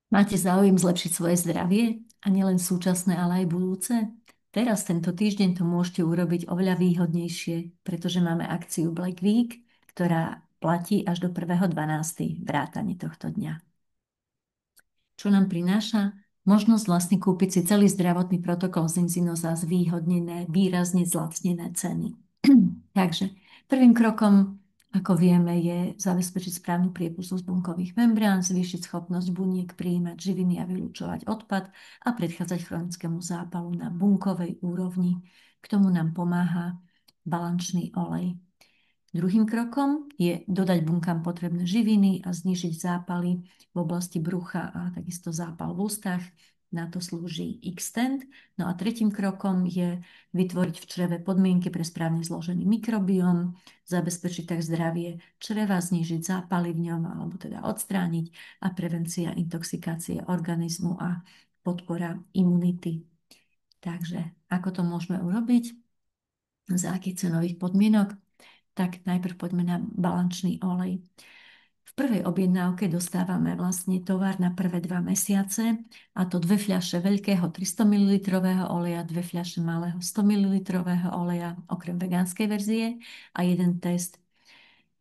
Máte záujem zlepšiť svoje zdravie a nielen súčasné, ale aj budúce? Teraz tento týždeň to môžete urobiť oveľa výhodnejšie, pretože máme akciu Black Week, ktorá platí až do 1.12. vrátane tohto dňa. Čo nám prináša? Možnosť vlastne kúpiť si celý zdravotný protokol z Enzino za zvýhodnené, výrazne zlacnené ceny. Takže prvým krokom, ako vieme, je zabezpečiť správnu priepustnosť bunkových membrán, zvýšiť schopnosť buniek prijímať živiny a vylúčovať odpad a predchádzať chronickému zápalu na bunkovej úrovni. K tomu nám pomáha balančný olej. Druhým krokom je dodať bunkám potrebné živiny a znížiť zápaly v oblasti brucha a takisto zápal v ústach. Na to slúži Xtend. No a tretím krokom je vytvoriť v čreve podmienky pre správne zložený mikrobióm, zabezpečiť tak zdravie čreva, znížiť zápaly v ňom alebo teda odstrániť a prevencia intoxikácie organizmu a podpora imunity. Takže ako to môžeme urobiť? Za akých cenových podmienok? Tak najprv poďme na balančný olej. V prvej objednávke dostávame vlastne tovar na prvé 2 mesiace, a to 2 fľaše veľkého 300 ml oleja, 2 fľaše malého 100 ml oleja, okrem vegánskej verzie a jeden test.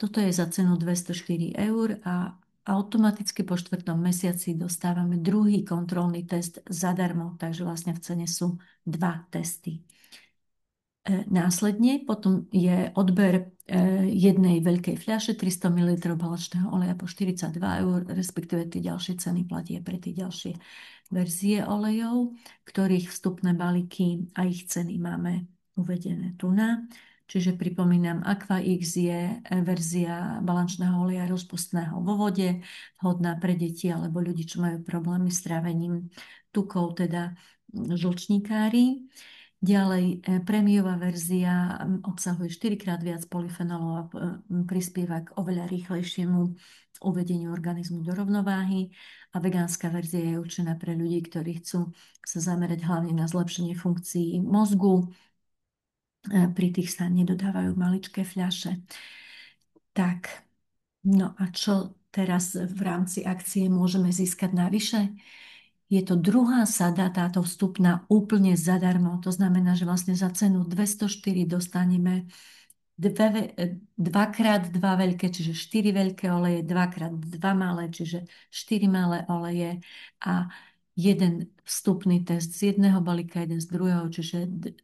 Toto je za cenu 204 eur a automaticky po 4. mesiaci dostávame druhý kontrolný test zadarmo, takže vlastne v cene sú 2 testy. Následne potom je odber jednej veľkej fľaše 300 ml balačného oleja po 42 eur, respektíve tie ďalšie ceny platia pre tie ďalšie verzie olejov, ktorých vstupné balíky a ich ceny máme uvedené tu na. Čiže pripomínam, Aqua X je verzia balančného oleja rozpustného vo vode, vhodná pre deti alebo ľudí, čo majú problémy s trávením tukov, teda žlčníkári. Ďalej, prémiová verzia obsahuje 4-krát viac polyfenolov a prispieva k oveľa rýchlejšiemu uvedeniu organizmu do rovnováhy. A vegánska verzia je určená pre ľudí, ktorí chcú sa zamerať hlavne na zlepšenie funkcií mozgu. Pri tých sa nedodávajú maličké fľaše. Tak, no a čo teraz v rámci akcie môžeme získať navyše? Je to druhá sada, táto vstupná úplne zadarmo. To znamená, že vlastne za cenu 204 dostaneme 2x2 veľké, čiže 4 veľké oleje, 2x2 malé, čiže 4 malé oleje a jeden vstupný test z jedného balíka, jeden z druhého, čiže 2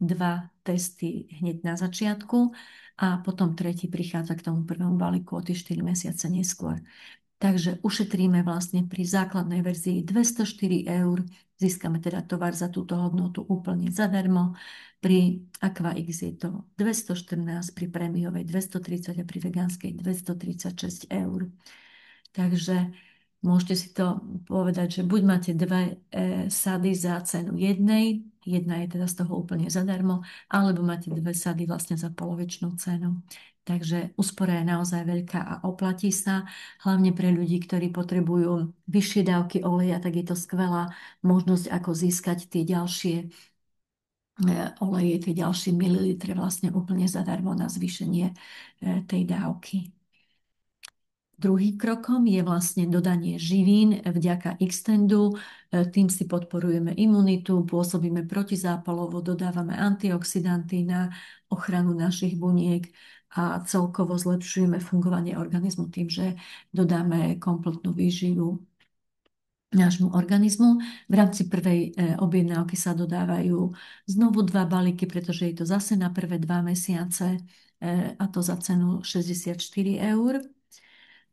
testy hneď na začiatku a potom tretí prichádza k tomu prvému balíku o tie 4 mesiace neskôr. Takže ušetríme vlastne pri základnej verzii 204 eur, získame teda tovar za túto hodnotu úplne zadarmo. Pri Aqua X je to 214, pri prémiovej 230 a pri vegánskej 236 eur. Takže môžete si to povedať, že buď máte dve sady za cenu jednej, jedna je teda z toho úplne zadarmo, alebo máte dve sady vlastne za polovičnú cenu. Takže úspora je naozaj veľká a oplatí sa, hlavne pre ľudí, ktorí potrebujú vyššie dávky oleja, tak je to skvelá možnosť, ako získať tie ďalšie oleje, tie ďalšie mililitre vlastne úplne zadarmo na zvýšenie tej dávky. Druhým krokom je vlastne dodanie živín vďaka Xtendu. Tým si podporujeme imunitu, pôsobíme protizápalovo, dodávame antioxidanty na ochranu našich buniek a celkovo zlepšujeme fungovanie organizmu tým, že dodáme kompletnú výživu nášmu organizmu. V rámci prvej objednávky sa dodávajú znovu 2 balíky, pretože je to zase na prvé 2 mesiace a to za cenu 64 eur.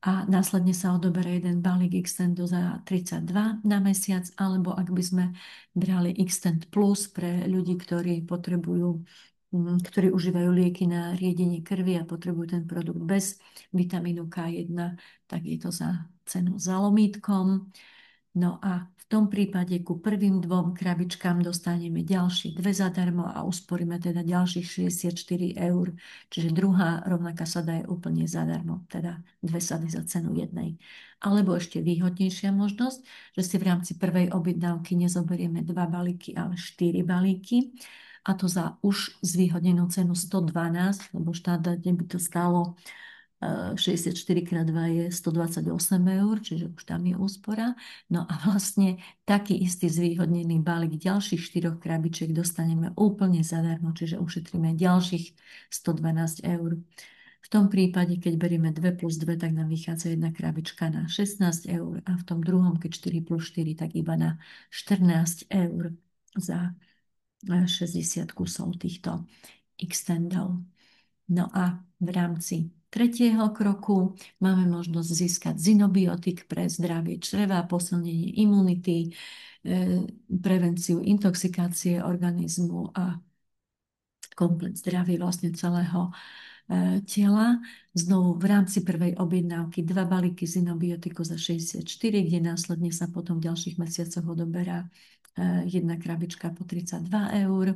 A následne sa odoberie jeden balík Xtendu za 32 na mesiac, alebo ak by sme brali Xtend Plus pre ľudí, ktorí potrebujú, ktorí užívajú lieky na riedenie krvi a potrebujú ten produkt bez vitamínu K1, tak je to za cenu za lomítkom. No a v tom prípade ku prvým 2 krabičkám dostaneme ďalšie 2 zadarmo a usporíme teda ďalších 64 eur. Čiže druhá rovnaká sada je úplne zadarmo, teda 2 sady za cenu jednej. Alebo ešte výhodnejšia možnosť, že si v rámci prvej objednávky nezoberieme 2 balíky, ale 4 balíky. A to za už zvýhodnenú cenu 112, lebo štandardne by to stálo 64 krát 2 je 128 eur, čiže už tam je úspora. No a vlastne taký istý zvýhodnený balík ďalších 4 krabičiek dostaneme úplne zadarmo, čiže ušetríme ďalších 112 eur. V tom prípade, keď berieme 2 plus 2, tak nám vychádza jedna krabička na 16 eur a v tom druhom, keď 4 plus 4, tak iba na 14 eur za 60 kusov týchto extendov. No a v rámci tretieho kroku máme možnosť získať zinobiotik pre zdravie čreva, posilnenie imunity, prevenciu intoxikácie organizmu a komplet zdravie vlastne celého tela. Znovu v rámci prvej objednávky 2 balíky zinobiotiku za 64, kde následne sa potom v ďalších mesiacoch odoberá jedna krabička po 32 eur.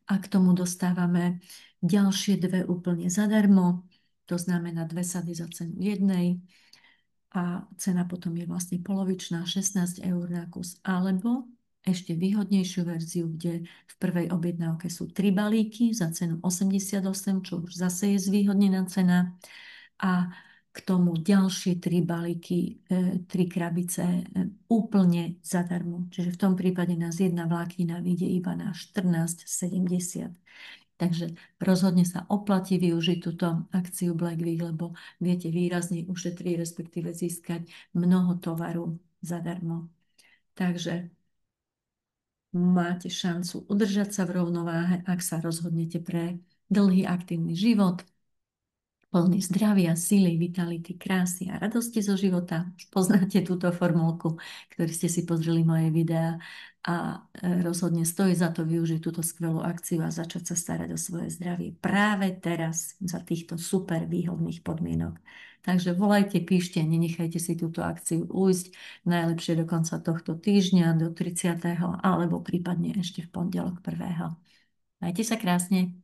A k tomu dostávame ďalšie 2 úplne zadarmo. To znamená 2 sady za cenu jednej. A cena potom je vlastne polovičná, 16 eur na kus. Alebo ešte výhodnejšiu verziu, kde v prvej objednávke sú 3 balíky za cenu 88, čo už zase je zvýhodnená cena. A k tomu ďalšie 3 balíky, 3 krabice úplne zadarmo. Čiže v tom prípade nás jedna vláknina vyjde iba na 14,70. Takže rozhodne sa oplatí využiť túto akciu Black Week, lebo viete výrazne ušetriť, respektíve získať mnoho tovaru zadarmo. Takže máte šancu udržať sa v rovnováhe, ak sa rozhodnete pre dlhý aktívny život, plný zdravia, síly, vitality, krásy a radosti zo života. Už poznáte túto formulku, ktorý ste si pozreli moje videá a rozhodne stojí za to využiť túto skvelú akciu a začať sa starať o svoje zdravie práve teraz za týchto super výhodných podmienok. Takže volajte, píšte, nenechajte si túto akciu ujsť, najlepšie do konca tohto týždňa, do 30. alebo prípadne ešte v pondelok 1. Majte sa krásne.